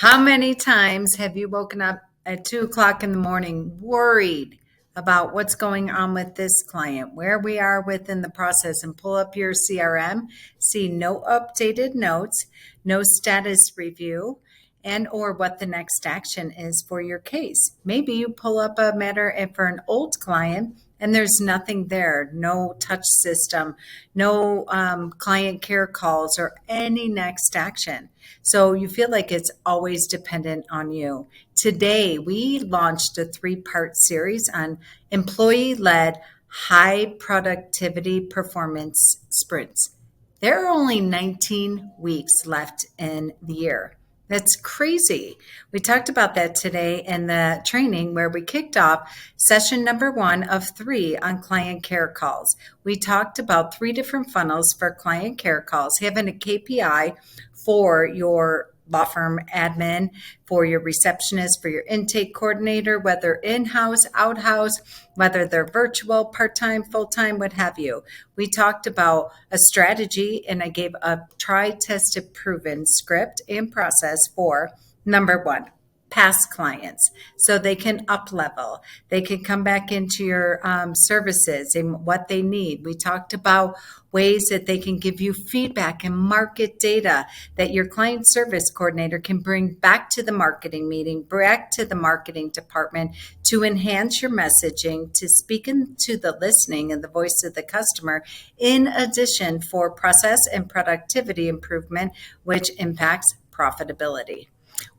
How many times have you woken up at 2 o'clock in the morning worried about what's going on with this client, where we are within the process, and pull up your CRM, see no updated notes, no status review, and or what the next action is for your case? Maybe you pull up a matter for an old client and there's nothing there, no touch system, no client care calls or any next action. So you feel like it's always dependent on you. Today, we launched a 3-part series on employee-led high productivity performance sprints. There are only 19 weeks left in the year. That's crazy. We talked about that today in the training where we kicked off session number 1 of 3 on client care calls. We talked about 3 different funnels for client care calls, having a KPI for your law firm admin, for your receptionist, for your intake coordinator, whether in-house, out-house, whether they're virtual, part-time, full-time, what have you. We talked about a strategy and I gave a tried, tested, proven script and process for number 1, past clients, so they can up level. They can come back into your services and what they need. We talked about ways that they can give you feedback and market data that your client service coordinator can bring back to the marketing meeting, back to the marketing department to enhance your messaging, to speak into the listening and the voice of the customer, in addition for process and productivity improvement, which impacts profitability.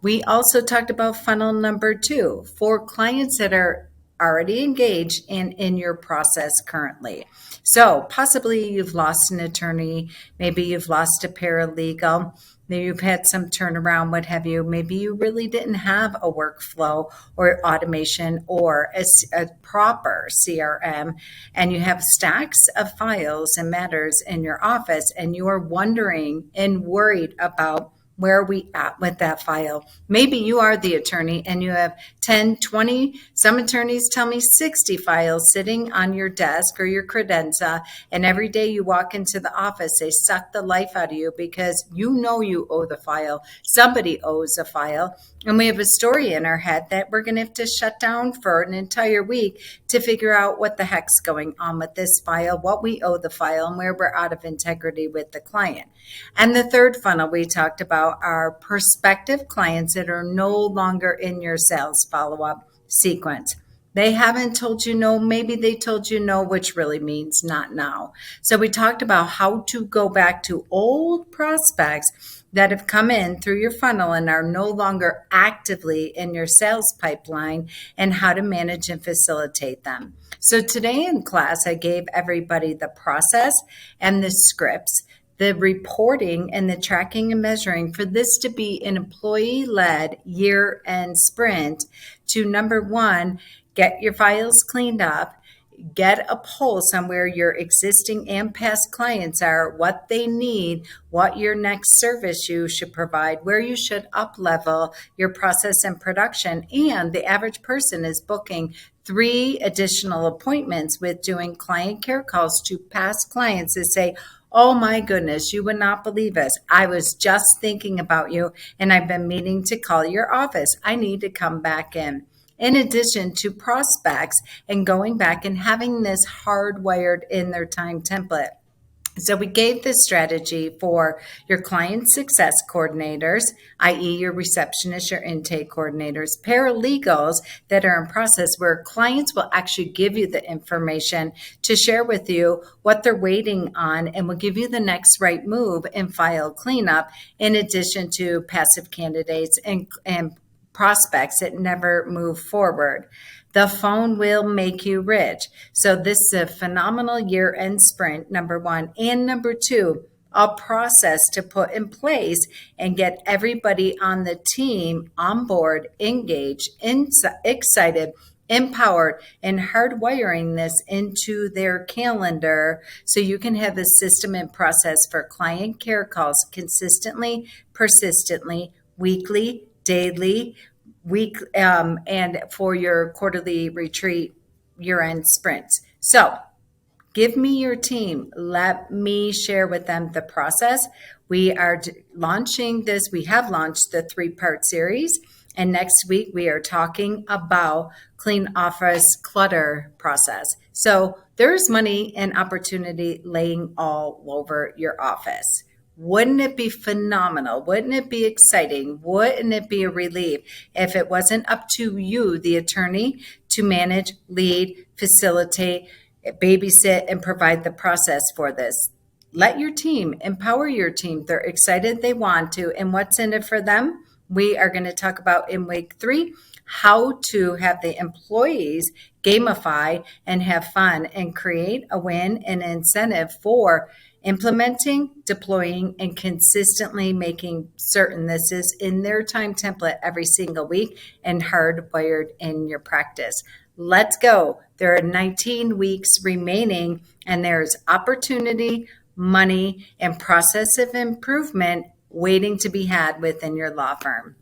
We also talked about funnel number 2 for clients that are already engaged and in your process currently. So possibly you've lost an attorney, maybe you've lost a paralegal, maybe you've had some turnaround, what have you. Maybe you really didn't have a workflow or automation or a proper CRM, and you have stacks of files and matters in your office, and you are wondering and worried about where are we at with that file? Maybe you are the attorney and you have 10, 20, some attorneys tell me 60 files sitting on your desk or your credenza. And every day you walk into the office, they suck the life out of you because you know you owe the file. Somebody owes a file. And we have a story in our head that we're going to have to shut down for an entire week to figure out what the heck's going on with this file, what we owe the file, and where we're out of integrity with the client. And the third funnel we talked about are prospective clients that are no longer in your sales follow-up sequence. They haven't told you no, maybe they told you no, which really means not now. So we talked about how to go back to old prospects that have come in through your funnel and are no longer actively in your sales pipeline and how to manage and facilitate them. So today in class, I gave everybody the process and the scripts, the reporting and the tracking and measuring for this to be an employee-led year-end sprint to number 1, get your files cleaned up, get a pulse on where your existing and past clients are, what they need, what your next service you should provide, where you should up level your process and production. And the average person is booking 3 additional appointments with doing client care calls to past clients to say, oh my goodness, you would not believe us. I was just thinking about you and I've been meaning to call your office. I need to come back in addition to prospects and going back and having this hardwired in their time template. So we gave this strategy for your client success coordinators, i.e. your receptionists, your intake coordinators, paralegals that are in process where clients will actually give you the information to share with you what they're waiting on and will give you the next right move in file cleanup, in addition to passive candidates and prospects that never move forward. The phone will make you rich. So this is a phenomenal year-end sprint, number 1. And number 2, a process to put in place and get everybody on the team on board, engaged, excited, empowered, and hardwiring this into their calendar so you can have a system and process for client care calls consistently, persistently, weekly, daily, week, and for your quarterly retreat year-end sprints. So Give me your team. Let me share with them the process. We are launching this. We have launched the 3-part series. And next week, we are talking about clean office clutter process. So there's money and opportunity laying all over your office. Wouldn't it be phenomenal? Wouldn't it be exciting? Wouldn't it be a relief if it wasn't up to you, the attorney, to manage, lead, facilitate, babysit, and provide the process for this? Let your team, empower your team. They're excited, they want to, and what's in it for them? We are going to talk about in week 3 how to have the employees gamify and have fun and create a win and incentive for implementing, deploying, and consistently making certain this is in their time template every single week and hardwired in your practice. Let's go. There are 19 weeks remaining, and there's opportunity, money, and process of improvement waiting to be had within your law firm.